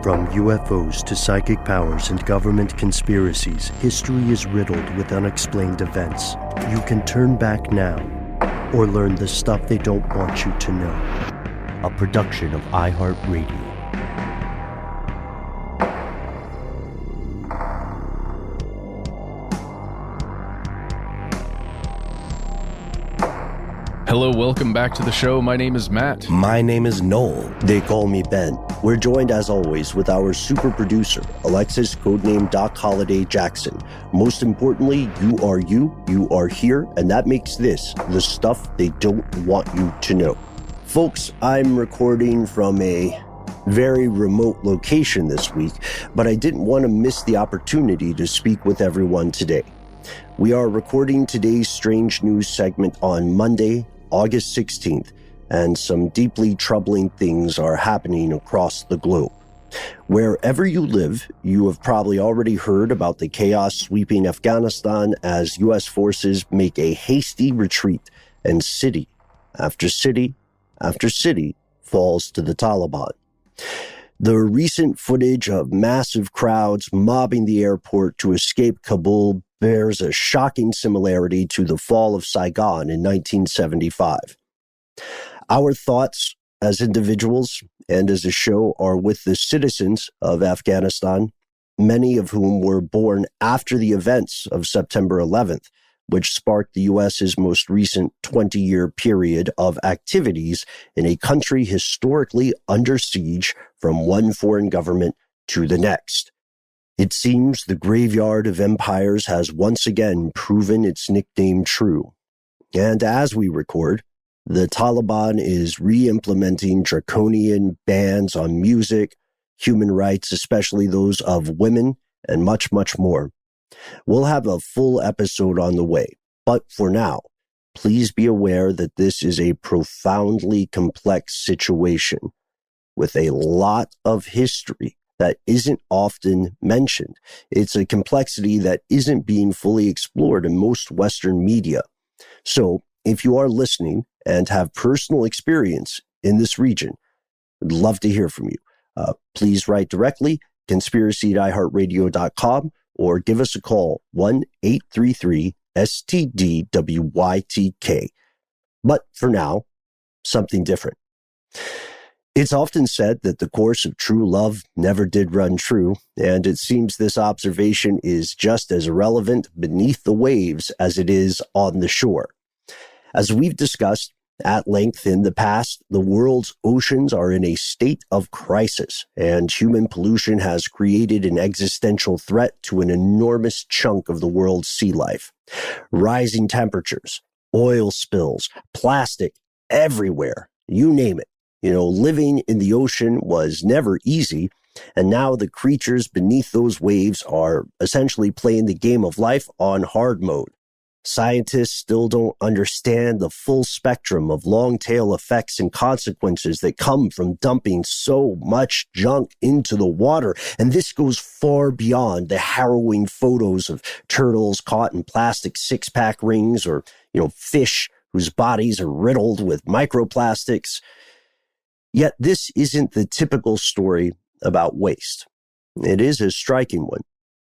From UFOs to psychic powers and government conspiracies, history is riddled with unexplained events. You can turn back now or learn the stuff they don't want you to know. A production of iHeartRadio. Hello, welcome back to the show. My name is Matt. My name is Noel. They call me Ben. We're joined, as always, with our super producer, Alexis, codename Doc Holliday Jackson. Most importantly, you are here, and that makes this the stuff they don't want you to know. Folks, I'm recording from a very remote location this week, but I didn't want to miss the opportunity to speak with everyone today. We are recording today's Strange News segment on Monday, August 16th, and some deeply troubling things are happening across the globe. Wherever you live, you have probably already heard about the chaos sweeping Afghanistan as U.S. forces make a hasty retreat, and city after city after city falls to the Taliban. The recent footage of massive crowds mobbing the airport to escape Kabul bears a shocking similarity to the fall of Saigon in 1975. Our thoughts as individuals and as a show are with the citizens of Afghanistan, many of whom were born after the events of September 11th, which sparked the U.S.'s most recent 20-year period of activities in a country historically under siege from one foreign government to the next. It seems the graveyard of empires has once again proven its nickname true. And as we record, the Taliban is re-implementing draconian bans on music, human rights, especially those of women, and much, much more. We'll have a full episode on the way, but for now, please be aware that this is a profoundly complex situation with a lot of history that isn't often mentioned. It's a complexity that isn't being fully explored in most Western media. So, if you are listening and have personal experience in this region, I'd love to hear from you. Please write directly, conspiracy@iheartradio.com, or give us a call, 1-833-STDWYTK. But for now, something different. It's often said that the course of true love never did run true, and it seems this observation is just as relevant beneath the waves as it is on the shore. As we've discussed at length in the past, the world's oceans are in a state of crisis, and human pollution has created an existential threat to an enormous chunk of the world's sea life. Rising temperatures, oil spills, plastic everywhere, you name it. Living in the ocean was never easy, and now the creatures beneath those waves are essentially playing the game of life on hard mode. Scientists still don't understand the full spectrum of long-tail effects and consequences that come from dumping so much junk into the water, and this goes far beyond the harrowing photos of turtles caught in plastic six-pack rings or, fish whose bodies are riddled with microplastics. Yet this isn't the typical story about waste. It is a striking one.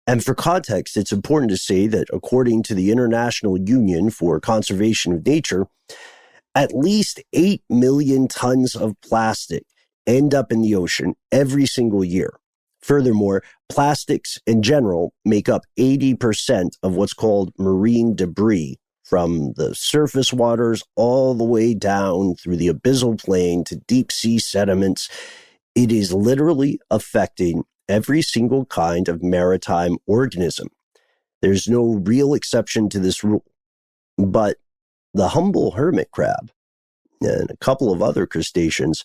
And for context, it's important to say that according to the International Union for Conservation of Nature, at least 8 million tons of plastic end up in the ocean every single year. Furthermore, plastics in general make up 80% of what's called marine debris, from the surface waters all the way down through the abyssal plain to deep sea sediments. It is literally affecting every single kind of maritime organism. There's no real exception to this rule. But the humble hermit crab and a couple of other crustaceans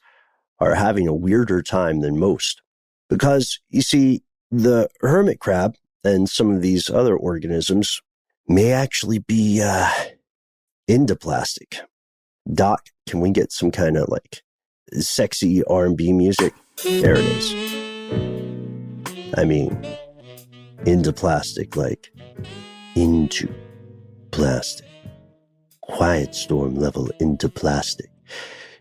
are having a weirder time than most. Because, you see, the hermit crab and some of these other organisms may actually be into plastic. Doc, can we get some kind of sexy R&B music? There it is. I mean, into plastic, into plastic. Quiet storm level into plastic.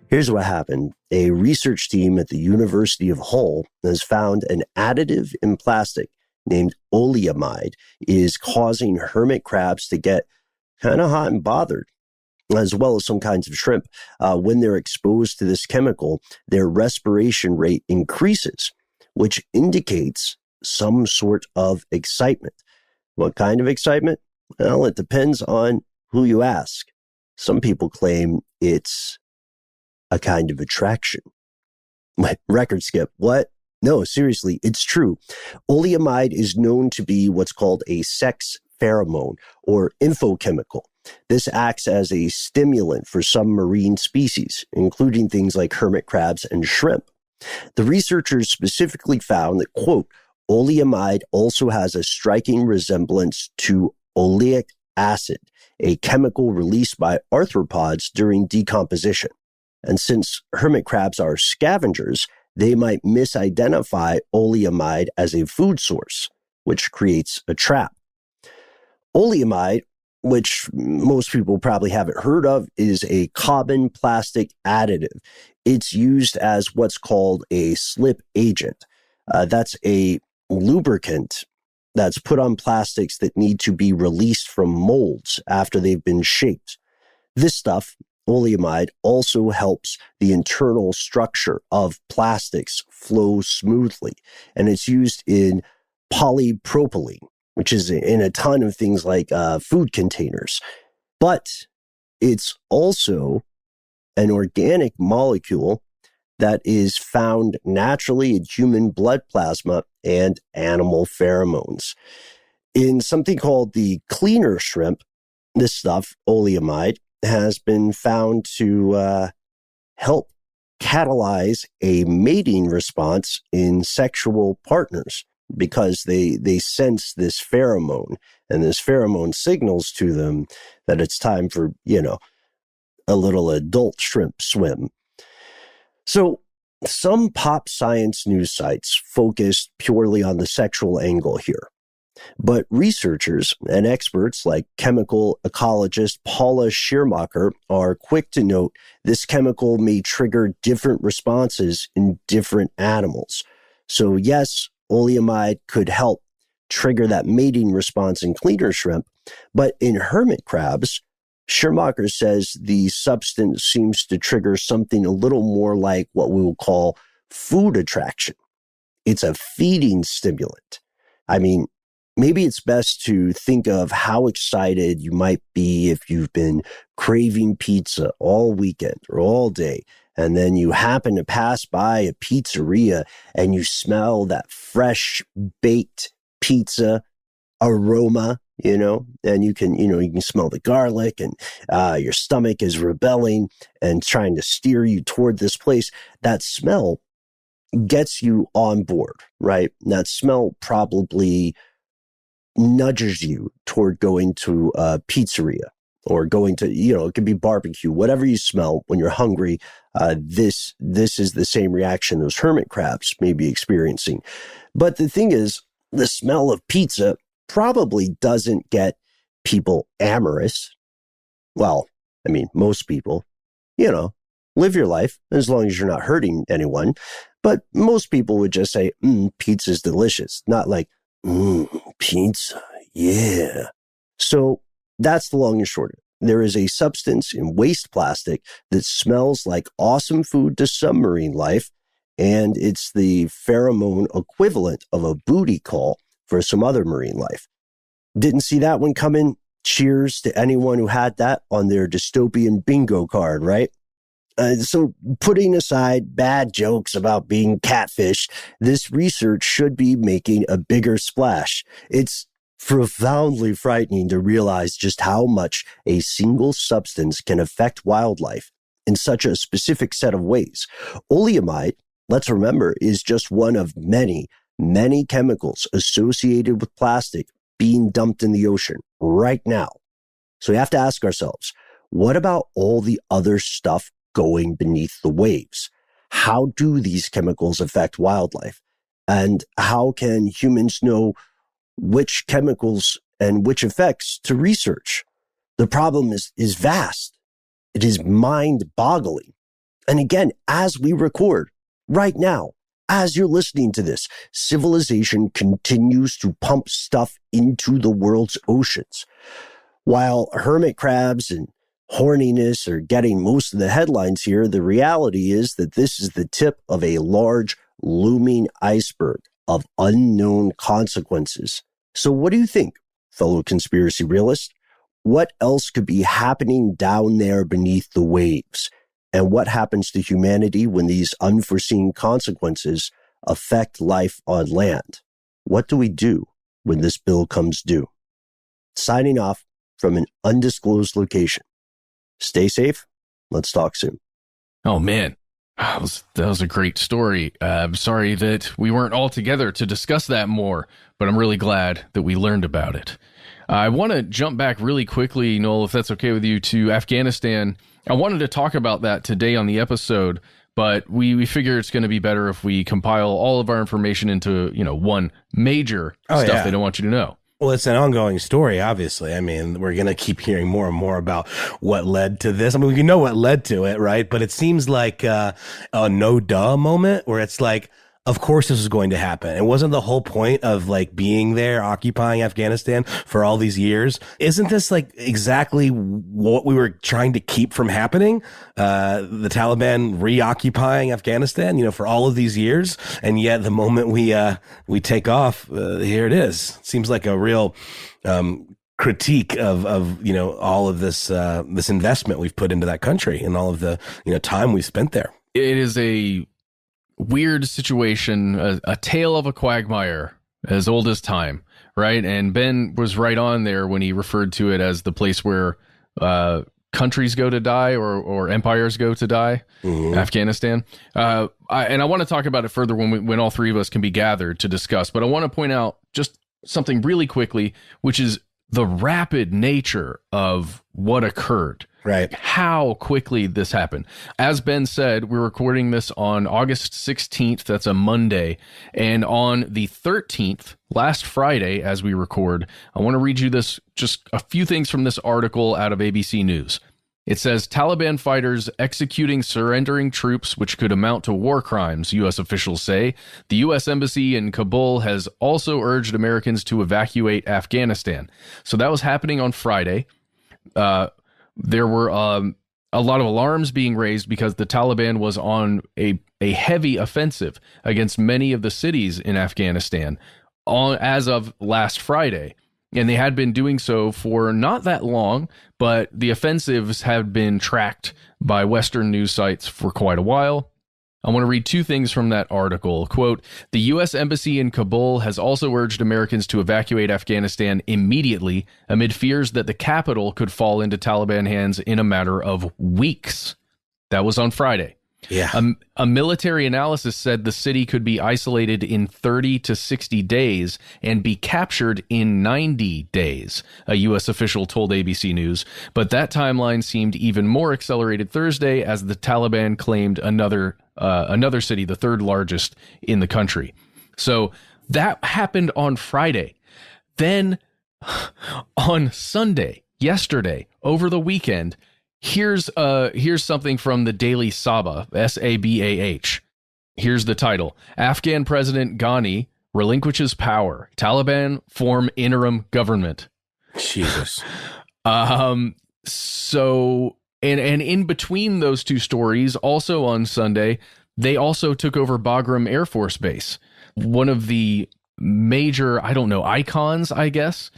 Here's what happened. A research team at the University of Hull has found an additive in plastic named oleamide is causing hermit crabs to get kind of hot and bothered, as well as some kinds of shrimp. When they're exposed to this chemical, their respiration rate increases, which indicates some sort of excitement. What kind of excitement? Well, it depends on who you ask. Some people claim it's a kind of attraction. My record skip. What? No, seriously, it's true. Oleamide is known to be what's called a sex pheromone or infochemical. This acts as a stimulant for some marine species, including things like hermit crabs and shrimp. The researchers specifically found that, quote, oleamide also has a striking resemblance to oleic acid, a chemical released by arthropods during decomposition. And since hermit crabs are scavengers, they might misidentify oleamide as a food source, which creates a trap. Oleamide, which most people probably haven't heard of, is a common plastic additive. It's used as what's called a slip agent. That's a lubricant that's put on plastics that need to be released from molds after they've been shaped. This stuff, oleamide, also helps the internal structure of plastics flow smoothly, and it's used in polypropylene, which is in a ton of things like food containers. But it's also an organic molecule that is found naturally in human blood plasma and animal pheromones. In something called the cleaner shrimp, this stuff, oleamide, has been found to help catalyze a mating response in sexual partners because they sense this pheromone, and this pheromone signals to them that it's time for, a little adult shrimp swim. So some pop science news sites focused purely on the sexual angle here. But researchers and experts like chemical ecologist Paula Schirmacher are quick to note this chemical may trigger different responses in different animals. So yes, oleamide could help trigger that mating response in cleaner shrimp, but in hermit crabs, Schirmacher says the substance seems to trigger something a little more like what we will call food attraction. It's a feeding stimulant. I mean, maybe it's best to think of how excited you might be if you've been craving pizza all weekend or all day, and then you happen to pass by a pizzeria and you smell that fresh baked pizza aroma, and you can smell the garlic, and your stomach is rebelling and trying to steer you toward this place. That smell gets you on board, right? That smell probably nudges you toward going to a pizzeria or going to, it could be barbecue, whatever you smell when you're hungry. This is the same reaction those hermit crabs may be experiencing. But the thing is, the smell of pizza probably doesn't get people amorous. Well, I mean, most people, live your life as long as you're not hurting anyone. But most people would just say, pizza's delicious, not like, pizza, yeah. So that's the long and short of it. There is a substance in waste plastic that smells like awesome food to submarine life, and it's the pheromone equivalent of a booty call for some other marine life. Didn't see that one coming. Cheers to anyone who had that on their dystopian bingo card, right? So putting aside bad jokes about being catfished, this research should be making a bigger splash. It's profoundly frightening to realize just how much a single substance can affect wildlife in such a specific set of ways. Oleamide, let's remember, is just one of many chemicals associated with plastic being dumped in the ocean right now. So we have to ask ourselves, what about all the other stuff going beneath the waves? How do these chemicals affect wildlife? And how can humans know which chemicals and which effects to research? The problem is vast. It is mind-boggling. And again, as we record right now, as you're listening to this, civilization continues to pump stuff into the world's oceans. While hermit crabs and horniness are getting most of the headlines here, the reality is that this is the tip of a large, looming iceberg of unknown consequences. So what do you think, fellow conspiracy realists? What else could be happening down there beneath the waves? And what happens to humanity when these unforeseen consequences affect life on land? What do we do when this bill comes due? Signing off from an undisclosed location. Stay safe. Let's talk soon. Oh, man. That was a great story. I'm sorry that we weren't all together to discuss that more, but I'm really glad that we learned about it. I want to jump back really quickly, Noel, if that's okay with you, to Afghanistan. I wanted to talk about that today on the episode, but we figure it's going to be better if we compile all of our information into, one major stuff they don't want you to know. Well, it's an ongoing story, obviously. I mean, we're going to keep hearing more and more about what led to this. I mean, we know what led to it, right? But it seems like a no-duh moment where it's like, of course this was going to happen. It wasn't the whole point of like being there, occupying Afghanistan for all these years. Isn't this like exactly what we were trying to keep from happening? The Taliban reoccupying Afghanistan, for all of these years. And yet the moment we take off, here it is. Seems like a real, critique of all of this investment we've put into that country and all of the, time we've spent there. It is a weird situation, a tale of a quagmire as old as time, right? And Ben was right on there when he referred to it as the place where countries go to die or empires go to die, Afghanistan. I want to talk about it further when all three of us can be gathered to discuss, but I want to point out just something really quickly, which is the rapid nature of what occurred. Right. How quickly this happened. As Ben said, we're recording this on August 16th. That's a Monday. And on the 13th, last Friday, as we record, I want to read you just a few things from this article out of ABC News. It says, Taliban fighters executing surrendering troops, which could amount to war crimes, U.S. officials say. The U.S. Embassy in Kabul has also urged Americans to evacuate Afghanistan. So that was happening on Friday. There were a lot of alarms being raised because the Taliban was on a heavy offensive against many of the cities in Afghanistan as of last Friday. And they had been doing so for not that long, but the offensives have been tracked by Western news sites for quite a while. I want to read two things from that article. Quote, the U.S. Embassy in Kabul has also urged Americans to evacuate Afghanistan immediately amid fears that the capital could fall into Taliban hands in a matter of weeks. That was on Friday. Yeah. A military analysis said the city could be isolated in 30 to 60 days and be captured in 90 days, a U.S. official told ABC News. But that timeline seemed even more accelerated Thursday as the Taliban claimed another city, the third largest in the country. So that happened on Friday. Then on Sunday, yesterday, over the weekend, here's something from the Daily Sabah, Sabah. Here's the title. Afghan President Ghani relinquishes power. Taliban form interim government. Jesus. So and in between those two stories, also on Sunday, they also took over Bagram Air Force Base, one of the major, icons, I guess,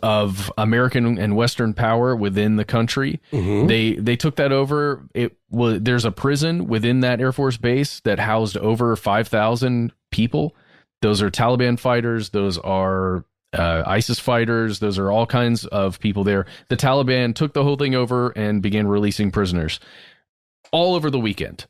of American and Western power within the country. Mm-hmm. They took that over. There's a prison within that Air Force Base that housed over 5,000 people. Those are Taliban fighters. Those are ISIS fighters. Those are all kinds of people there. The Taliban took the whole thing over and began releasing prisoners all over the weekend.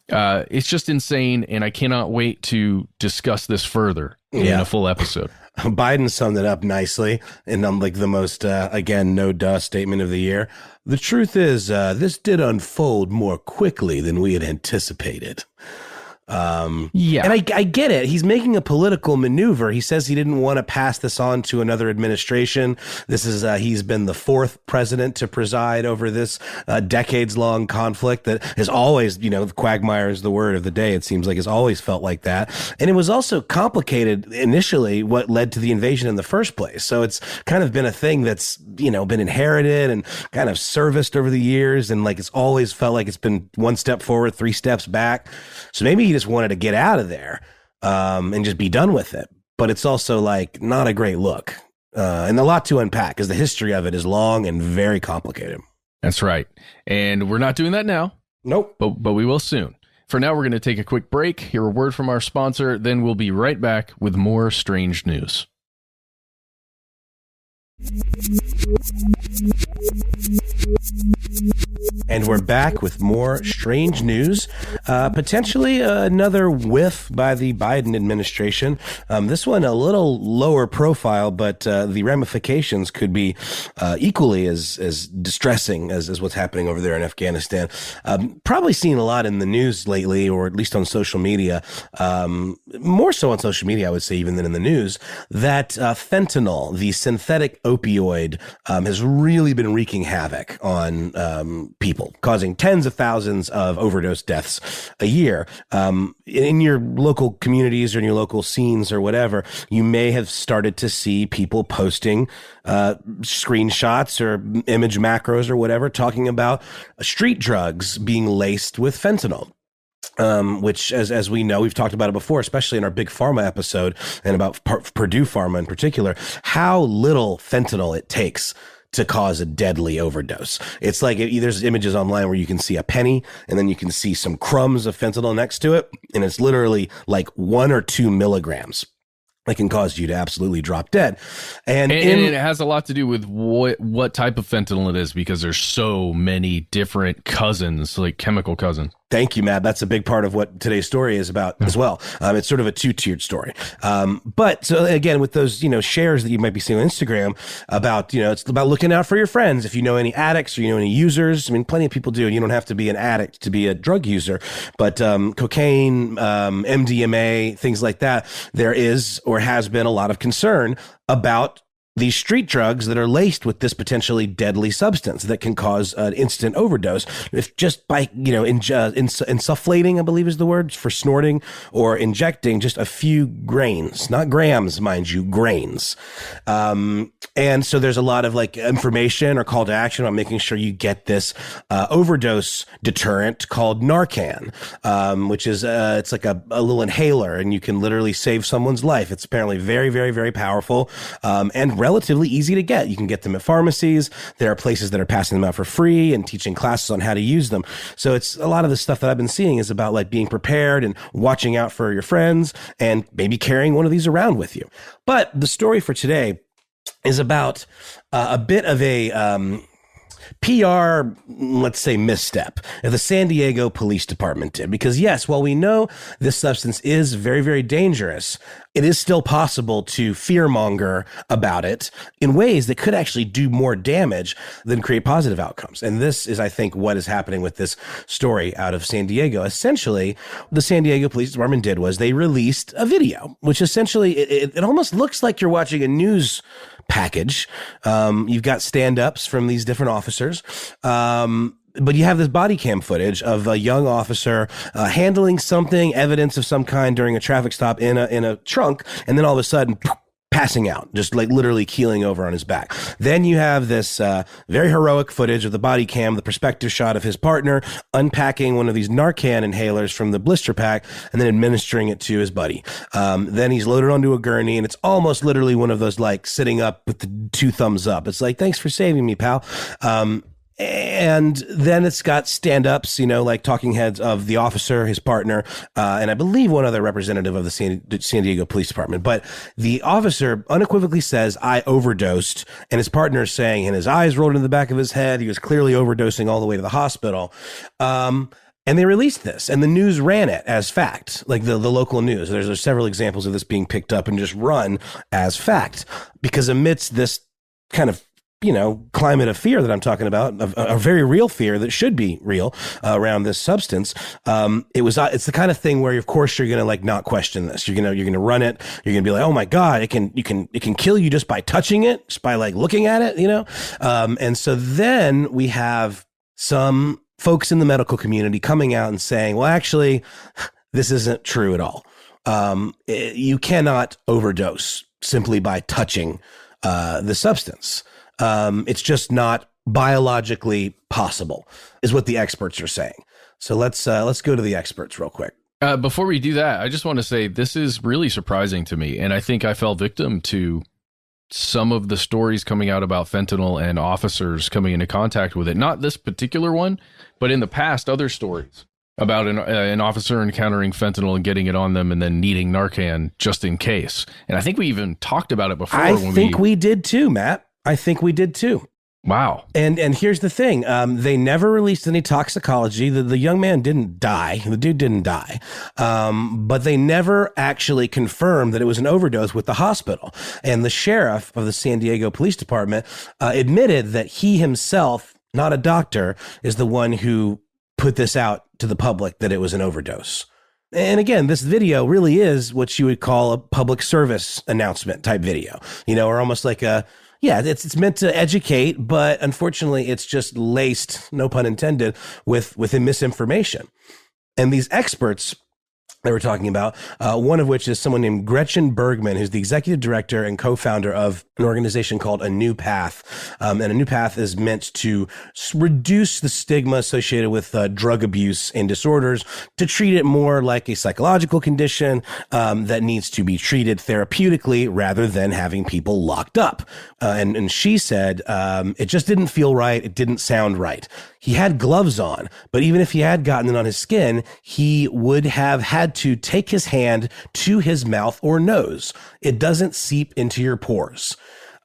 It's just insane, and I cannot wait to discuss this further in a full episode. Biden summed it up nicely in like the most, again, no duh statement of the year. The truth is, this did unfold more quickly than we had anticipated. Yeah. And I get it. He's making a political maneuver. He says he didn't want to pass this on to another administration. This is, he's been the fourth president to preside over this decades-long conflict that has always, quagmire is the word of the day. It seems like it's always felt like that. And it was also complicated initially what led to the invasion in the first place. So it's kind of been a thing that's, been inherited and kind of serviced over the years. And like, it's always felt like it's been one step forward, three steps back. So maybe he just wanted to get out of there and just be done with it. But it's also like not a great look and a lot to unpack because the history of it is long and very complicated. That's right. And we're not doing that now. Nope. But we will soon. For now, we're going to take a quick break, hear a word from our sponsor, then we'll be right back with more strange news. And we're back with more strange news, potentially another whiff by the Biden administration. This one a little lower profile, but the ramifications could be equally as distressing as what's happening over there in Afghanistan. Probably seen a lot in the news lately, or at least on social media, more so on social media, I would say, even than in the news, that fentanyl, the synthetic opioid, has really been wreaking havoc on people, causing tens of thousands of overdose deaths a year. In your local communities or in your local scenes or whatever, you may have started to see people posting screenshots or image macros or whatever talking about street drugs being laced with fentanyl. Which, as we know, we've talked about it before, especially in our big pharma episode and about Purdue Pharma in particular, how little fentanyl it takes to cause a deadly overdose. It's like there's images online where you can see a penny and then you can see some crumbs of fentanyl next to it. And it's literally like 1 or 2 milligrams. That can cause you to absolutely drop dead. And it has a lot to do with what type of fentanyl it is, because there's so many different cousins, like chemical cousins. Thank you, Matt. That's a big part of what today's story is about as well. It's sort of a two-tiered story. But so again, with those, shares that you might be seeing on Instagram about, it's about looking out for your friends. If you know any addicts or you know any users, I mean, plenty of people do. You don't have to be an addict to be a drug user, but cocaine, MDMA, things like that, there is or has been a lot of concern about these street drugs that are laced with this potentially deadly substance that can cause an instant overdose if just by, insufflating, I believe is the word, for snorting or injecting just a few grains, not grams, mind you, grains. And so there's a lot of information or call to action on making sure you get this overdose deterrent called Narcan, which is it's like a little inhaler, and you can literally save someone's life. It's apparently very, very, very powerful and relatively easy to get. You can get them at pharmacies. There are places that are passing them out for free and teaching classes on how to use them. So it's a lot of the stuff that I've been seeing is about being prepared and watching out for your friends and maybe carrying one of these around with you. But the story for today is about a bit of a PR, let's say, misstep that the San Diego Police Department did. Because yes, while we know this substance is very, very dangerous, it is still possible to fearmonger about it in ways that could actually do more damage than create positive outcomes. And this is, I think, what is happening with this story out of San Diego. Essentially, the San Diego Police Department did was they released a video, which essentially, it almost looks like you're watching a news package. You've got stand-ups from these different officers. But you have this body cam footage of a young officer handling something, evidence of some kind during a traffic stop in a trunk, and then all of a sudden passing out, just literally keeling over on his back. Then you have this very heroic footage of the body cam, the perspective shot of his partner unpacking one of these Narcan inhalers from the blister pack and then administering it to his buddy. Then he's loaded onto a gurney, and it's almost literally one of those sitting up with the 2 thumbs up. It's like, thanks for saving me, pal. And then it's got stand-ups, talking heads of the officer, his partner, and I believe one other representative of the San Diego Police Department. But the officer unequivocally says, I overdosed, and his partner is saying, and his eyes rolled into the back of his head, he was clearly overdosing all the way to the hospital. And they released this, and the news ran it as fact, the local news. There's several examples of this being picked up and just run as fact, because amidst this kind of climate of fear that I'm talking about, a very real fear that should be real around this substance. It's the kind of thing where, of course, you're going to not question this. You're going to run it. You're going to be like, oh my God, it can kill you just by touching it, just by looking at it, and so then we have some folks in the medical community coming out and saying, well, actually, this isn't true at all. You cannot overdose simply by touching the substance. It's just not biologically possible, is what the experts are saying. So let's go to the experts real quick. Before we do that, I just want to say this is really surprising to me, and I think I fell victim to some of the stories coming out about fentanyl and officers coming into contact with it. Not this particular one, but in the past, other stories about an officer encountering fentanyl and getting it on them and then needing Narcan just in case. And I think we even talked about it before. I think we did too, Matt. I think we did too. Wow. And here's the thing. They never released any toxicology. The young man didn't die. The dude didn't die. But they never actually confirmed that it was an overdose with the hospital. And the sheriff of the San Diego Police Department admitted that he himself, not a doctor, is the one who put this out to the public that it was an overdose. And again, this video really is what you would call a public service announcement type video, or almost like it's meant to educate, but unfortunately it's just laced, no pun intended, with misinformation. And these experts that we're talking about, one of which is someone named Gretchen Bergman, who's the executive director and co-founder of an organization called A New Path. And A New Path is meant to reduce the stigma associated with drug abuse and disorders, to treat it more like a psychological condition that needs to be treated therapeutically rather than having people locked up. And she said it just didn't feel right. It didn't sound right. He had gloves on, but even if he had gotten it on his skin, he would have had to take his hand to his mouth or nose. It doesn't seep into your pores.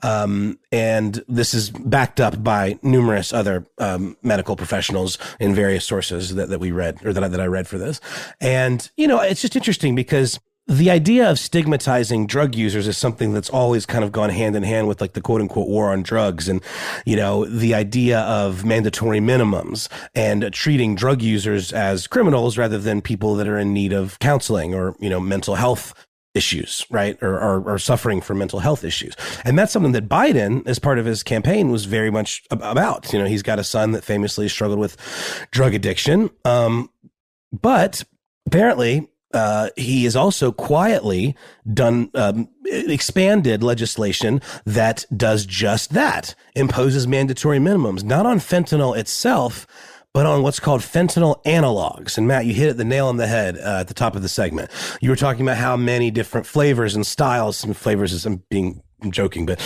And this is backed up by numerous other medical professionals in various sources that we read, or that I read for this. And, it's just interesting because the idea of stigmatizing drug users is something that's always kind of gone hand in hand with the quote unquote war on drugs. And, the idea of mandatory minimums and treating drug users as criminals rather than people that are in need of counseling or, mental health issues, right? Or suffering from mental health issues. And that's something that Biden, as part of his campaign, was very much about. He's got a son that famously struggled with drug addiction. But apparently, he has also quietly done expanded legislation that does just that, imposes mandatory minimums, not on fentanyl itself, but on what's called fentanyl analogs. And Matt, you hit the nail on the head at the top of the segment. You were talking about how many different flavors and styles, some flavors is I'm joking, but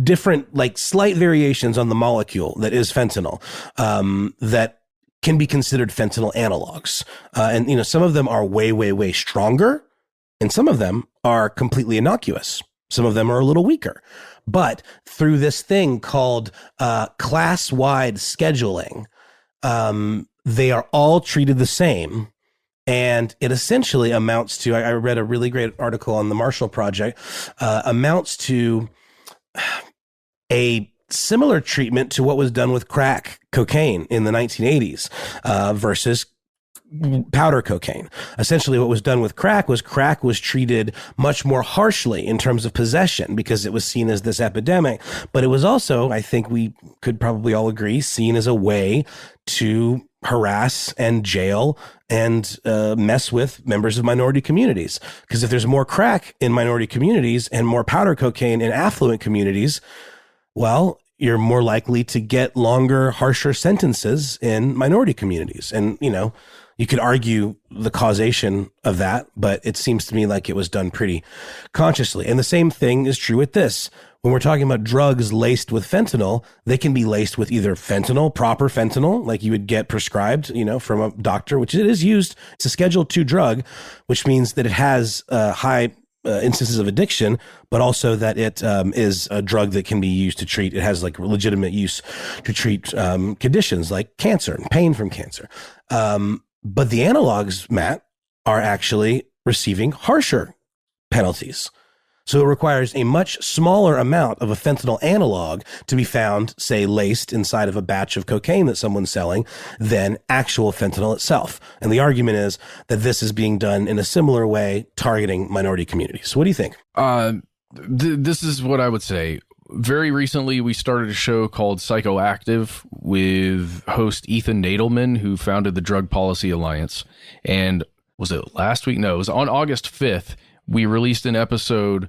different slight variations on the molecule that is fentanyl, that can be considered fentanyl analogs. And, some of them are way, way, way stronger, and some of them are completely innocuous. Some of them are a little weaker. But through this thing called class-wide scheduling, they are all treated the same. And it essentially amounts to, I read a really great article on the Marshall Project, amounts to a similar treatment to what was done with crack cocaine in the 1980s versus powder cocaine. Essentially, what was done with crack was treated much more harshly in terms of possession because it was seen as this epidemic. But it was also, I think we could probably all agree, seen as a way to harass and jail and mess with members of minority communities. Because if there's more crack in minority communities and more powder cocaine in affluent communities, well, you're more likely to get longer, harsher sentences in minority communities. And, you could argue the causation of that, but it seems to me like it was done pretty consciously. And the same thing is true with this. When we're talking about drugs laced with fentanyl, they can be laced with either fentanyl, proper fentanyl, like you would get prescribed, from a doctor, which it is used. It's a Schedule II drug, which means that it has high instances of addiction, but also that it is a drug that can be used to treat. It has legitimate use to treat conditions like cancer and pain from cancer. But the analogs, Matt, are actually receiving harsher penalties. So it requires a much smaller amount of a fentanyl analog to be found, say, laced inside of a batch of cocaine that someone's selling than actual fentanyl itself. And the argument is that this is being done in a similar way, targeting minority communities. What do you think? This is what I would say. Very recently, we started a show called Psychoactive with host Ethan Nadelman, who founded the Drug Policy Alliance. And was it last week? No, it was on August 5th. We released an episode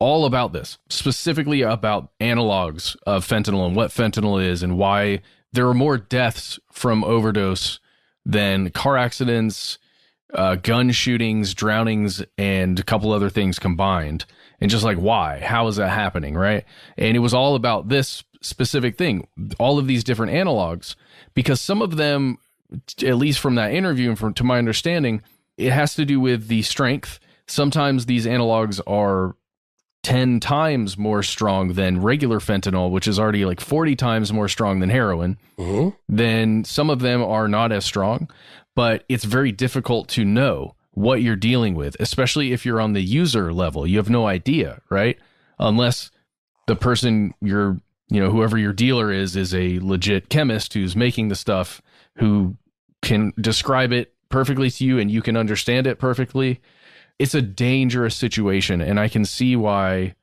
all about this, specifically about analogs of fentanyl and what fentanyl is and why there are more deaths from overdose than car accidents, gun shootings, drownings, and a couple other things combined. And just like, why? How is that happening, right? And it was all about this specific thing, all of these different analogs, because some of them, at least from that interview and from to my understanding, it has to do with the strength. Sometimes these analogs are 10 times more strong than regular fentanyl, which is already like 40 times more strong than heroin. Mm-hmm. Then some of them are not as strong, but it's very difficult to know what you're dealing with, especially if you're on the user level. You have no idea, right? Unless the person whoever your dealer is a legit chemist who's making the stuff, who can describe it perfectly to you and you can understand it perfectly. It's a dangerous situation, and I can see why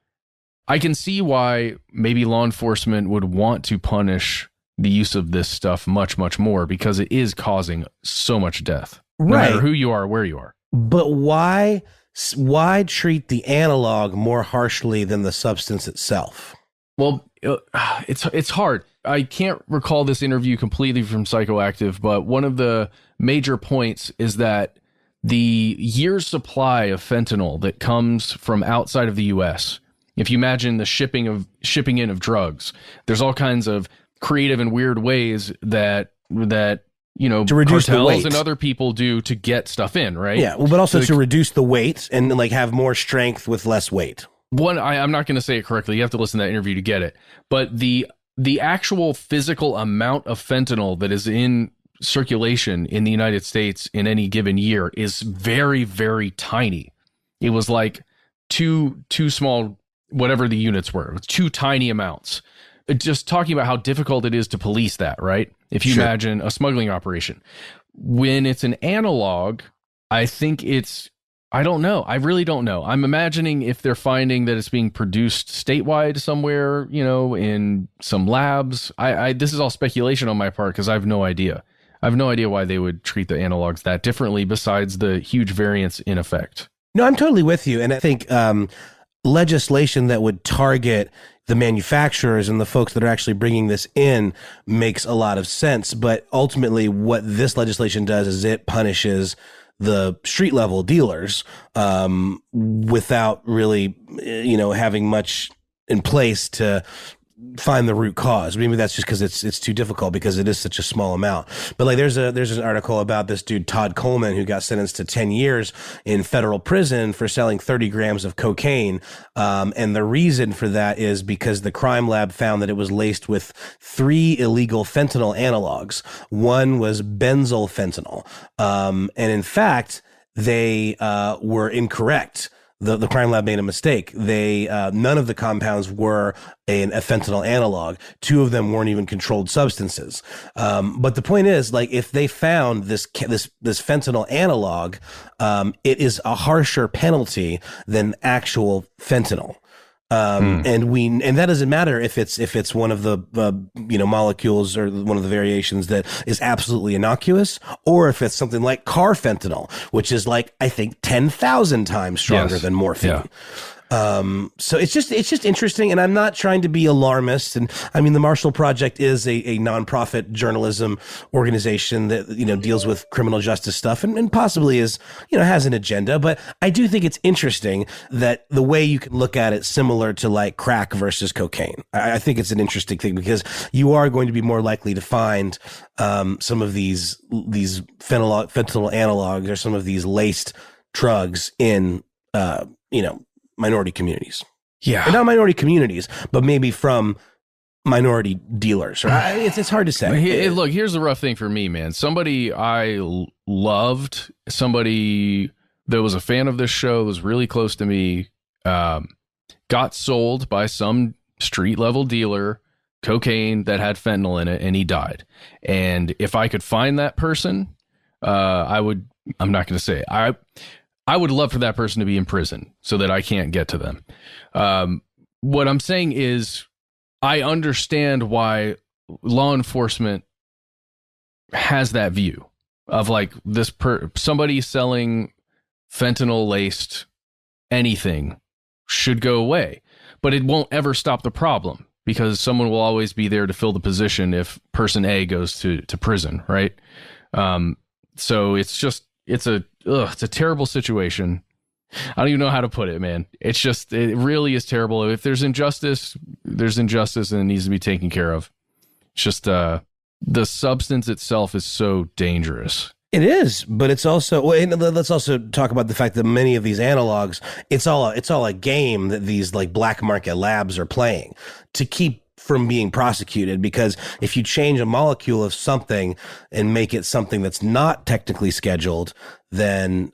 maybe law enforcement would want to punish the use of this stuff much, much more, because it is causing so much death, no matter who you are, where you are. But why treat the analog more harshly than the substance itself? Well, it's hard. I can't recall this interview completely from Psychoactive, but one of the major points is that the year's supply of fentanyl that comes from outside of the U.S., if you imagine the shipping in of drugs, there's all kinds of creative and weird ways that to reduce the weight and other people do to get stuff in, right? Yeah, well, but also to reduce the weight and like have more strength with less weight. I'm not going to say it correctly. You have to listen to that interview to get it. But the actual physical amount of fentanyl that is in circulation in the United States in any given year is very, very tiny. It was like two small, whatever the units were. It was two tiny amounts. Just talking about how difficult it is to police that, right? If you imagine a smuggling operation. When it's an analog, I think I don't know. I really don't know. I'm imagining if they're finding that it's being produced statewide somewhere, in some labs. This is all speculation on my part because I have no idea. I have no idea why they would treat the analogs that differently besides the huge variance in effect. No, I'm totally with you. And I think legislation that would target the manufacturers and the folks that are actually bringing this in makes a lot of sense. But ultimately, what this legislation does is it punishes the street level dealers without really, having much in place to find the root cause. Maybe that's just because it's too difficult because it is such a small amount. But like there's an article about this dude Todd Coleman who got sentenced to 10 years in federal prison for selling 30 grams of cocaine. And the reason for that is because the crime lab found that it was laced with 3 illegal fentanyl analogs. One was benzyl fentanyl. And in fact, they were incorrect. The crime lab made a mistake. None of the compounds were a fentanyl analog. 2 of them weren't even controlled substances. But the point is, like, if they found this fentanyl analog, it is a harsher penalty than actual fentanyl. And that doesn't matter if it's one of the molecules or one of the variations that is absolutely innocuous, or if it's something like carfentanil, which is like, I think 10,000 times stronger than morphine. Yeah. So it's just interesting, and I'm not trying to be alarmist. And I mean, the Marshall Project is a nonprofit journalism organization that, deals with criminal justice stuff and possibly has an agenda. But I do think it's interesting that the way you can look at it similar to like crack versus cocaine. I think it's an interesting thing because you are going to be more likely to find some of these fentanyl analogs or some of these laced drugs in minority communities. Yeah. And not minority communities, but maybe from minority dealers. Right? It's hard to say. Look, here's the rough thing for me, man. Somebody I loved, somebody that was a fan of this show, was really close to me, got sold by some street level dealer cocaine that had fentanyl in it, and he died. And if I could find that person, I would. I'm not going to say it. I would love for that person to be in prison so that I can't get to them. What I'm saying is, I understand why law enforcement has that view of like somebody selling fentanyl laced anything should go away, but it won't ever stop the problem because someone will always be there to fill the position if person A goes to prison, right? So it's just it's a terrible situation. I don't even know how to put it, man. It really is terrible. If there's injustice, there's injustice, and it needs to be taken care of. It's just the substance itself is so dangerous. It is, but it's also, let's also talk about the fact that many of these analogs, it's all a game that these like black market labs are playing to keep from being prosecuted, because if you change a molecule of something and make it something that's not technically scheduled, then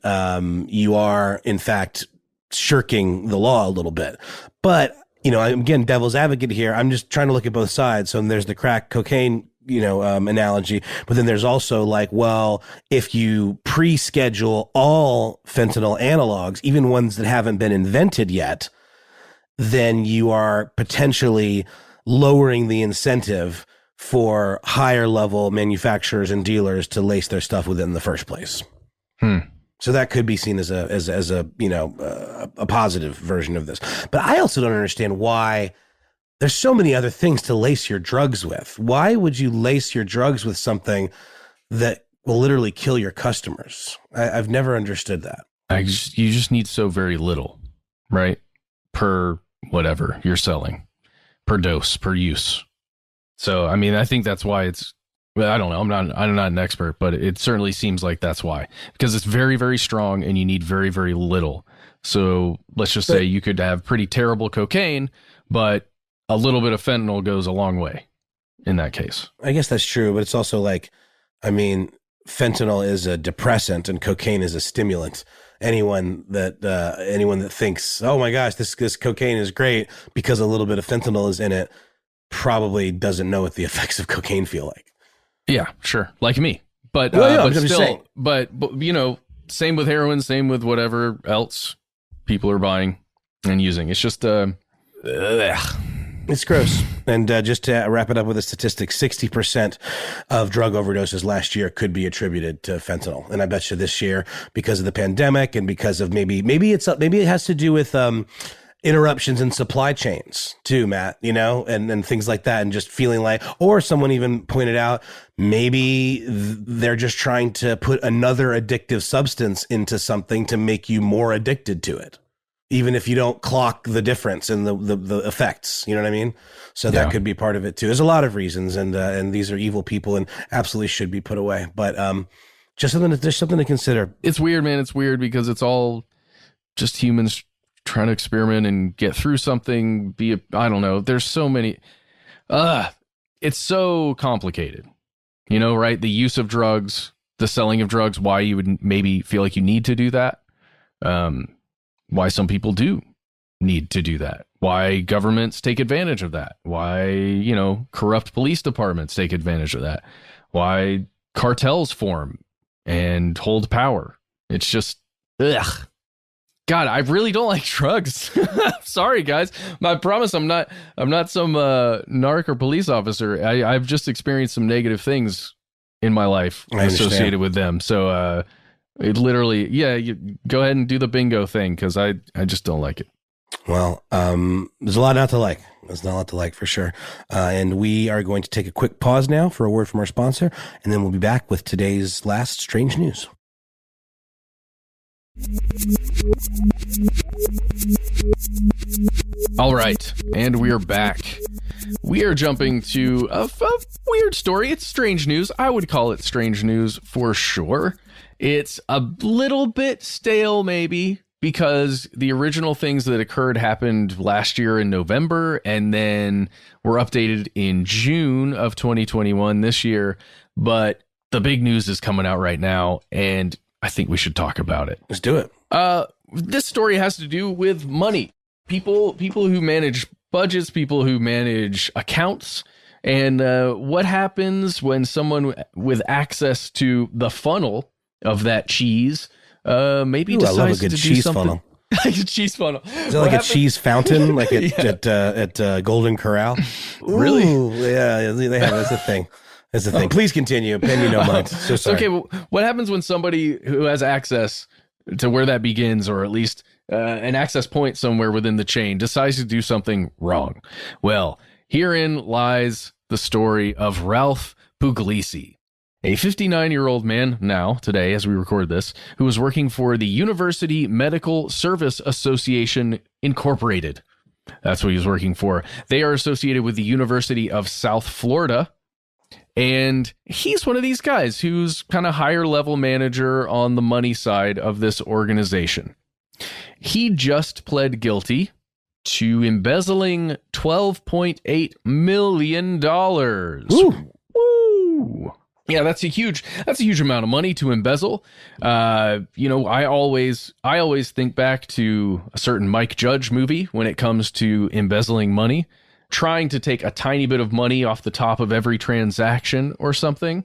you are in fact shirking the law a little bit. But, you know, again, devil's advocate here. I'm just trying to look at both sides. So there's the crack cocaine, analogy, but then there's also like, well, if you pre-schedule all fentanyl analogs, even ones that haven't been invented yet, then you are potentially lowering the incentive for higher level manufacturers and dealers to lace their stuff with it in the first place. So that could be seen as a positive version of this. But I also don't understand why there's so many other things to lace your drugs with. Why would you lace your drugs with something that will literally kill your customers? I've never understood that. You just need so very little, right? Per whatever you're selling, per dose, per use. So, I mean, I think that's why it's, I don't know. I'm not an expert, but it certainly seems like that's why, because it's very, very strong and you need very, very little. So let's just say you could have pretty terrible cocaine, but a little bit of fentanyl goes a long way in that case. I guess that's true, but it's also like, I mean, fentanyl is a depressant and cocaine is a stimulant. Anyone that thinks, oh my gosh, this cocaine is great because a little bit of fentanyl is in it, probably doesn't know what the effects of cocaine feel like. Yeah, sure. Like me. But, well, but still, but, you know, same with heroin, same with whatever else people are buying and using. It's just, it's gross. And just to wrap it up with a statistic, 60% of drug overdoses last year could be attributed to fentanyl. And I bet you this year, because of the pandemic and because of maybe it has to do with interruptions in supply chains too, Matt, and things like that. And just feeling like, or someone even pointed out, maybe they're just trying to put another addictive substance into something to make you more addicted to it, even if you don't clock the difference in the effects. You know what I mean? So that could be part of it too. There's a lot of reasons, and these are evil people and absolutely should be put away. But just something to consider. It's weird, man. It's weird because it's all just humans trying to experiment and get through something. I don't know. There's so many. It's so complicated. Right? The use of drugs, the selling of drugs. Why you would maybe feel like you need to do that. Why some people do need to do that. Why governments take advantage of that. Why, corrupt police departments take advantage of that. Why cartels form and hold power. It's just, ugh. God, I really don't like drugs. Sorry, guys. I promise I'm not some narc or police officer. I've just experienced some negative things in my life associated with them. So, it literally, you go ahead and do the bingo thing because I just don't like it. Well, there's a lot not to like. There's not a lot to like for sure. And we are going to take a quick pause now for a word from our sponsor, and then we'll be back with today's last strange news. All right, and we are back. We are jumping to a weird story. It's strange news. I would call it strange news for sure. It's a little bit stale, maybe, because the original things that occurred happened last year in November, and then were updated in June of 2021 this year. But the big news is coming out right now, and I think we should talk about it. Let's do it. This story has to do with money. people who manage budgets, people who manage accounts, and what happens when someone with access to the funnel of that cheese maybe decides to do something. Funnel. Like a cheese funnel. Is it like a cheese fountain, like at Golden Corral? Really? Ooh, yeah, they have. That's a thing. That's the thing. Please continue. Pay me no mind. So sorry. Okay, well, what happens when somebody who has access to where that begins, or at least an access point somewhere within the chain, decides to do something wrong? Well, herein lies the story of Ralph Puglisi, a 59-year-old man now, today, as we record this, who was working for the University Medical Service Association Incorporated. That's what he was working for. They are associated with the University of South Florida. And he's one of these guys who's kind of higher level manager on the money side of this organization. He just pled guilty to embezzling $12.8 million. Ooh. Woo! Yeah, that's a huge amount of money to embezzle. I always think back to a certain Mike Judge movie when it comes to embezzling money, trying to take a tiny bit of money off the top of every transaction or something.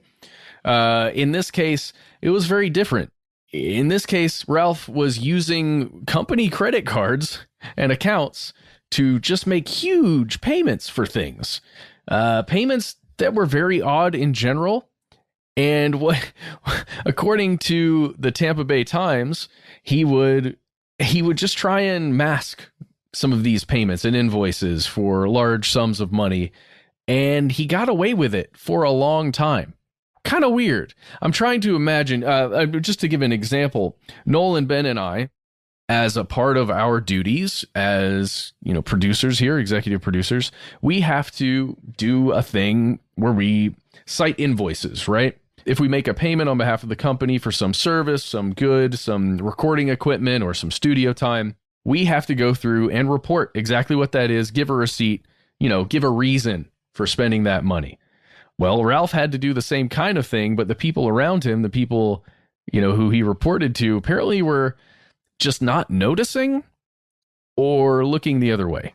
In this case, it was very different. In this case, Ralph was using company credit cards and accounts to just make huge payments for things. Payments that were very odd in general. And what, according to the Tampa Bay Times, he would just try and mask some of these payments and invoices for large sums of money, and he got away with it for a long time. Kind of weird. I'm trying to imagine, just to give an example, Noel and Ben and I, as a part of our duties as, producers here, executive producers, we have to do a thing where we cite invoices, right? If we make a payment on behalf of the company for some service, some good, some recording equipment, or some studio time, we have to go through and report exactly what that is, give a receipt, give a reason for spending that money. Well, Ralph had to do the same kind of thing, but the people around him, the people, who he reported to, apparently were just not noticing or looking the other way,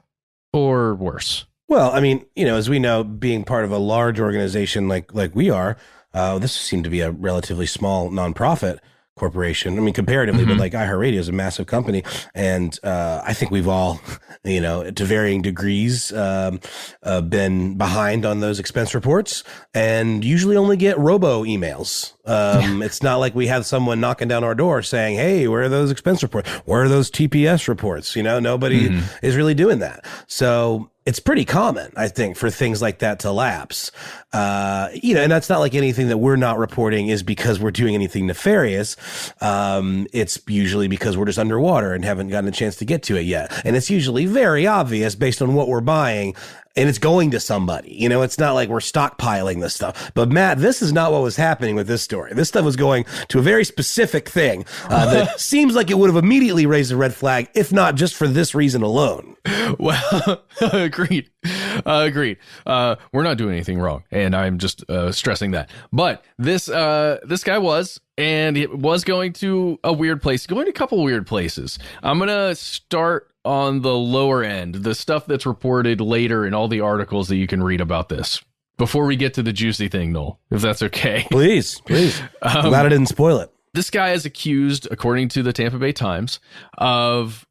or worse. Well, I mean, as we know, being part of a large organization like we are, this seemed to be a relatively small nonprofit corporation. I mean, comparatively, but like iHeartRadio is a massive company. And I think we've all, to varying degrees, been behind on those expense reports and usually only get robo emails. It's not like we have someone knocking down our door saying, hey, where are those expense reports? Where are those TPS reports? Nobody is really doing that. So it's pretty common, I think, for things like that to lapse. And that's not like anything that we're not reporting is because we're doing anything nefarious. It's usually because we're just underwater and haven't gotten a chance to get to it yet. And it's usually very obvious based on what we're buying. And it's going to somebody, it's not like we're stockpiling this stuff. But Matt, this is not what was happening with this story. This stuff was going to a very specific thing that seems like it would have immediately raised a red flag, if not just for this reason alone. Well, agreed. We're not doing anything wrong, and I'm just stressing that. But this guy was, and it was going to a weird place, going to a couple weird places. I'm gonna start on the lower end, the stuff that's reported later in all the articles that you can read about this, before we get to the juicy thing, Noel, if that's okay. Please. I'm glad I didn't spoil it. This guy is accused, according to the Tampa Bay Times, of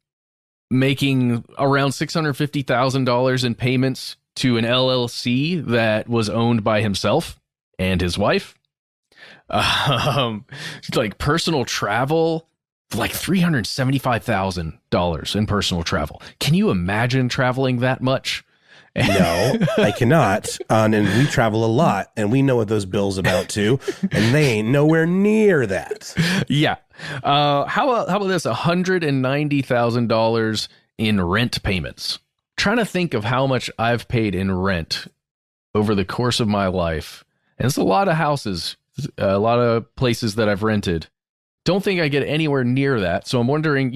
making around $650,000 in payments to an LLC that was owned by himself and his wife. Like personal travel, like $375,000 in personal travel. Can you imagine traveling that much? No, I cannot. And we travel a lot, and we know what those bills about too, and they ain't nowhere near that. Yeah. How about this? $190,000 in rent payments. Trying to think of how much I've paid in rent over the course of my life. And it's a lot of houses, a lot of places that I've rented. Don't think I get anywhere near that. So I'm wondering,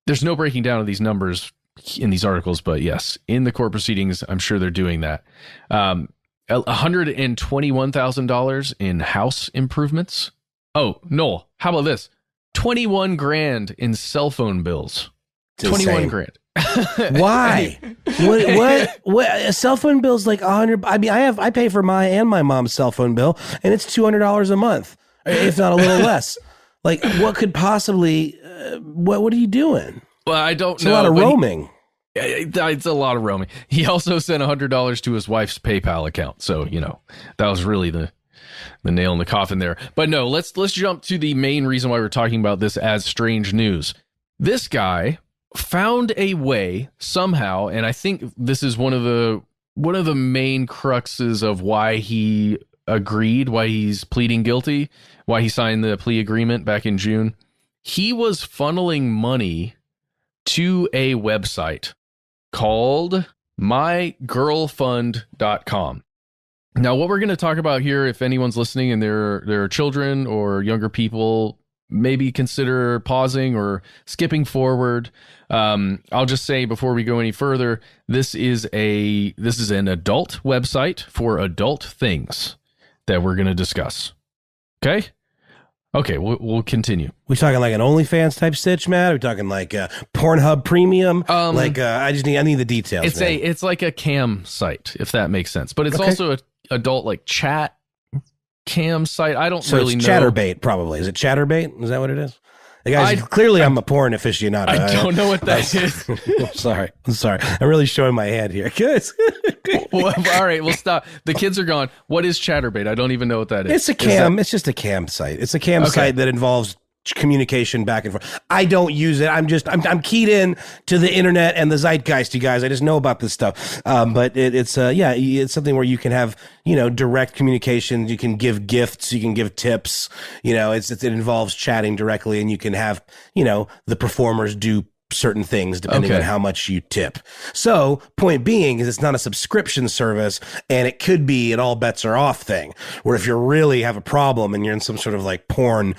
there's no breaking down of these numbers in these articles, but yes, in the court proceedings, I'm sure they're doing that. $121,000 in house improvements. Oh, Noel, how about this? 21 grand in cell phone bills. 21 grand. Why? What? A cell phone bill's like $100. I mean, I pay for my and my mom's cell phone bill, and it's $200 a month, if not a little less. Like, what could possibly? What are you doing? Well, I don't It's know. a lot of roaming. It's a lot of roaming. He also sent $100 to his wife's PayPal account. So, that was really the nail in the coffin there. But no, let's jump to the main reason why we're talking about this as strange news. This guy found a way somehow, and I think this is one of the main cruxes of why he agreed, why he's pleading guilty, why he signed the plea agreement back in June. He was funneling money to a website called mygirlfund.com. Now, what we're going to talk about here, if anyone's listening and there are children or younger people, maybe consider pausing or skipping forward. I'll just say before we go any further, this is an adult website for adult things that we're going to discuss. Okay? Okay, we'll continue. We talking like an OnlyFans type stitch, Matt? Are we talking like Pornhub Premium? I need the details. It's like a cam site, if that makes sense. But it's also a adult like chat cam site. I don't really know. Chatterbait, probably. Is it Chatterbait? Is that what it is? The guys, clearly I'm a porn aficionado. I don't know what that is. I'm sorry. I'm really showing my hand here. Well, all right, we'll stop. The kids are gone. What is Chatterbait? I don't even know what that is. It's a cam. It's just a cam site. It's a cam site that involves communication back and forth. I don't use it. I'm keyed in to the internet and the zeitgeist, you guys. I just know about this stuff. But it's something where you can have, direct communication. You can give gifts, you can give tips, it involves chatting directly, and you can have, the performers do certain things depending on how much you tip. So point being is it's not a subscription service, and it could be an all bets are off thing, where if you really have a problem and you're in some sort of like porn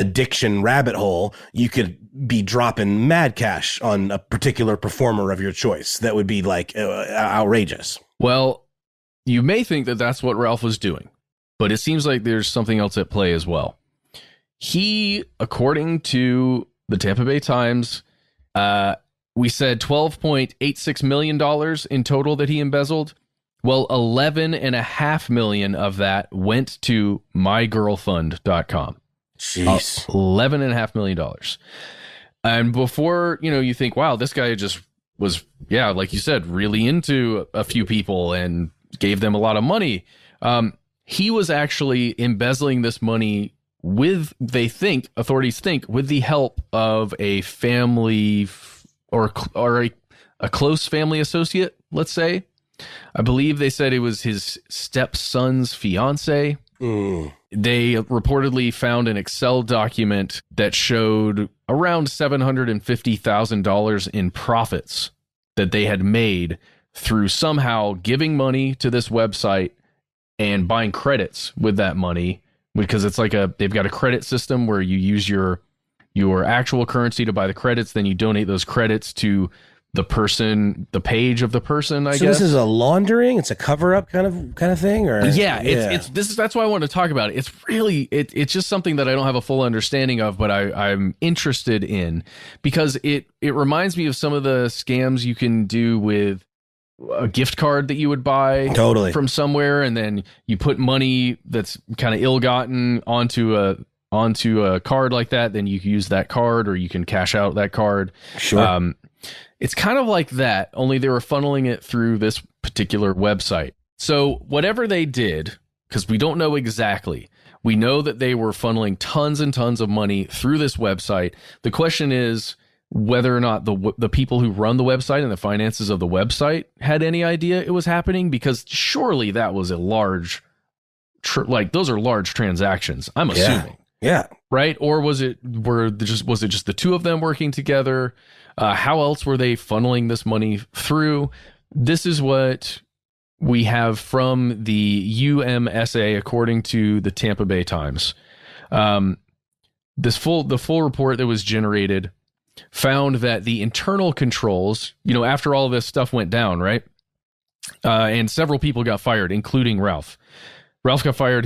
addiction rabbit hole, you could be dropping mad cash on a particular performer of your choice. That would be like outrageous. Well, you may think that that's what Ralph was doing, but it seems like there's something else at play as well. He, according to the Tampa Bay Times, we said $12.86 million in total that he embezzled. Well, $11.5 million of that went to mygirlfund.com. Jeez. $11.5 million. And before, you think, wow, this guy just was, like you said, really into a few people and gave them a lot of money. He was actually embezzling this money authorities think, with the help of a family or a close family associate, let's say. I believe they said it was his stepson's fiance. They reportedly found an Excel document that showed around $750,000 in profits that they had made through somehow giving money to this website and buying credits with that money. Because it's like they've got a credit system where you use your actual currency to buy the credits, then you donate those credits to the page of the person, I guess. So this is a laundering, it's a cover-up kind of thing, or that's why I want to talk about it. It's really it's just something that I don't have a full understanding of, but I'm interested in, because it reminds me of some of the scams you can do with a gift card that you would buy from somewhere, and then you put money that's kind of ill-gotten onto a card like that. Then you can use that card, or you can cash out that card. Sure. It's kind of like that, only they were funneling it through this particular website. So whatever they did, because we don't know exactly, we know that they were funneling tons and tons of money through this website. The question is whether or not the people who run the website and the finances of the website had any idea it was happening, because surely that was a large, those are large transactions, I'm assuming. Yeah. Right? Or was it just the two of them working together? How else were they funneling this money through? This is what we have from the UMSA, according to the Tampa Bay Times. The full report that was generated found that the internal controls, after all of this stuff went down, right? And several people got fired, including Ralph. Ralph got fired.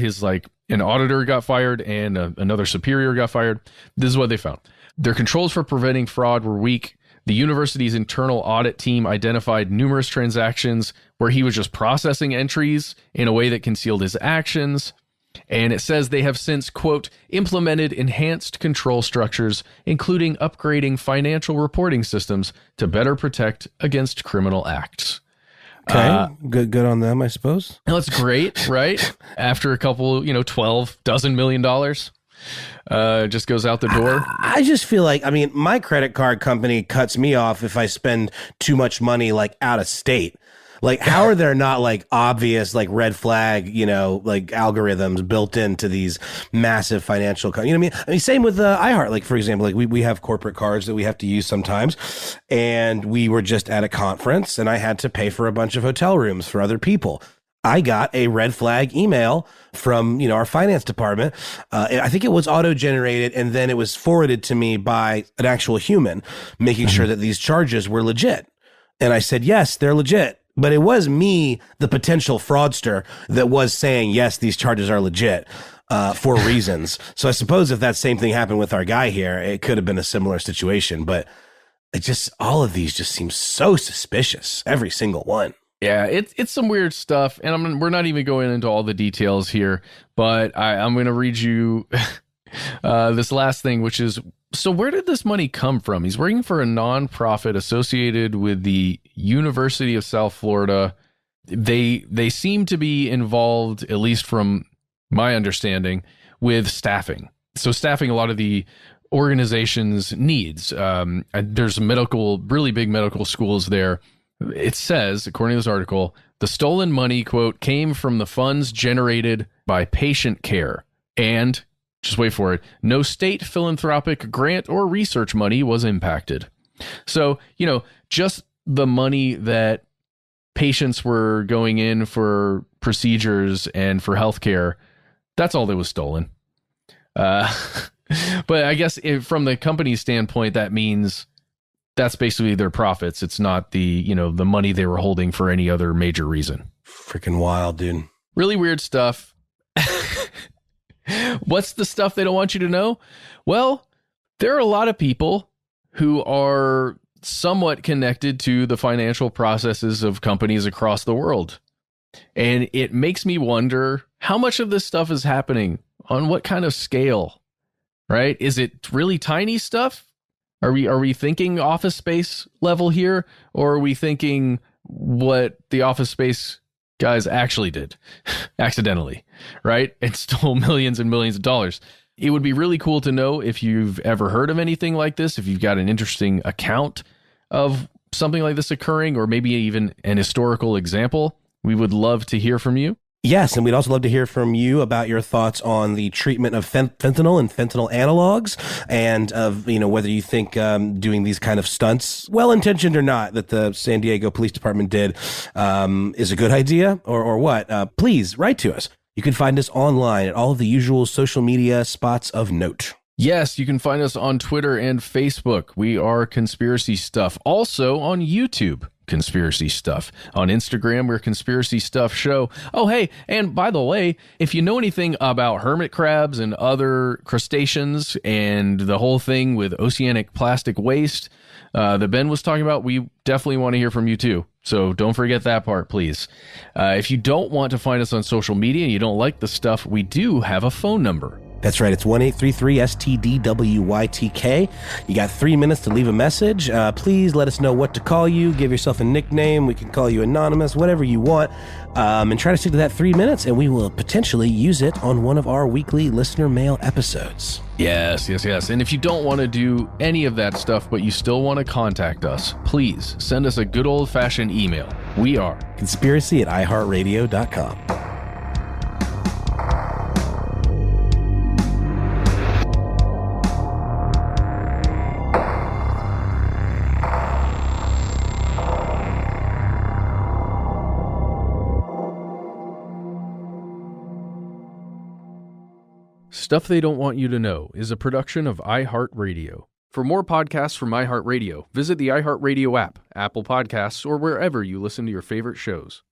An auditor got fired, and another superior got fired. This is what they found. Their controls for preventing fraud were weak. The university's internal audit team identified numerous transactions where he was just processing entries in a way that concealed his actions. And it says they have since, quote, implemented enhanced control structures, including upgrading financial reporting systems to better protect against criminal acts. Okay, good on them, I suppose. That's great, right? After a couple, $12 million, just goes out the door. I just feel like, my credit card company cuts me off if I spend too much money, like, out of state. Like, how are there not, like, obvious, like, red flag, like, algorithms built into these massive financial companies? You know what I mean? Same with iHeart. Like, for example, like, we have corporate cards that we have to use sometimes. And we were just at a conference, and I had to pay for a bunch of hotel rooms for other people. I got a red flag email from, our finance department. I think it was auto-generated, and then it was forwarded to me by an actual human, making sure that these charges were legit. And I said, yes, they're legit. But it was me, the potential fraudster, that was saying, yes, these charges are legit for reasons. So I suppose if that same thing happened with our guy here, it could have been a similar situation. But all of these just seem so suspicious, every single one. Yeah, it's some weird stuff. And we're not even going into all the details here, but I'm going to read you this last thing, which is, so where did this money come from? He's working for a nonprofit associated with the University of South Florida. They seem to be involved, at least from my understanding, with staffing. So staffing a lot of the organization's needs. There's really big medical schools there. It says, according to this article, the stolen money, quote, came from the funds generated by patient care, and just wait for it, no state philanthropic grant or research money was impacted. So, just the money that patients were going in for procedures and for healthcare, that's all that was stolen. But I guess from the company's standpoint, that means that's basically their profits. It's not the money they were holding for any other major reason. Freaking wild, dude. Really weird stuff. What's the stuff they don't want you to know? Well, there are a lot of people who are somewhat connected to the financial processes of companies across the world. And it makes me wonder how much of this stuff is happening, on what kind of scale, right? Is it really tiny stuff? Are we thinking Office Space level here, or are we thinking what the Office Space guys actually did accidentally, right? And stole millions and millions of dollars. It would be really cool to know if you've ever heard of anything like this, if you've got an interesting account of something like this occurring, or maybe even an historical example. We would love to hear from you. Yes, and we'd also love to hear from you about your thoughts on the treatment of fentanyl and fentanyl analogs, and of whether you think doing these kind of stunts, well-intentioned or not, that the San Diego Police Department did is a good idea, or what. Please write to us. You can find us online at all of the usual social media spots of note. Yes, you can find us on Twitter and Facebook. We are Conspiracy Stuff. Also on YouTube, Conspiracy Stuff. On Instagram, we're Conspiracy Stuff Show. Oh, hey, and by the way, if you know anything about hermit crabs and other crustaceans and the whole thing with oceanic plastic waste that Ben was talking about, we definitely want to hear from you too. So don't forget that part, please. If you don't want to find us on social media and you don't like the stuff, we do have a phone number. That's right. It's 1-833-STDWYTK. You got 3 minutes to leave a message. Please let us know what to call you. Give yourself a nickname. We can call you anonymous, whatever you want. And try to stick to that 3 minutes, and we will potentially use it on one of our weekly listener mail episodes. Yes. And if you don't want to do any of that stuff, but you still want to contact us, please send us a good old-fashioned email. We are conspiracy@iHeartRadio.com. Stuff They Don't Want You to Know is a production of iHeartRadio. For more podcasts from iHeartRadio, visit the iHeartRadio app, Apple Podcasts, or wherever you listen to your favorite shows.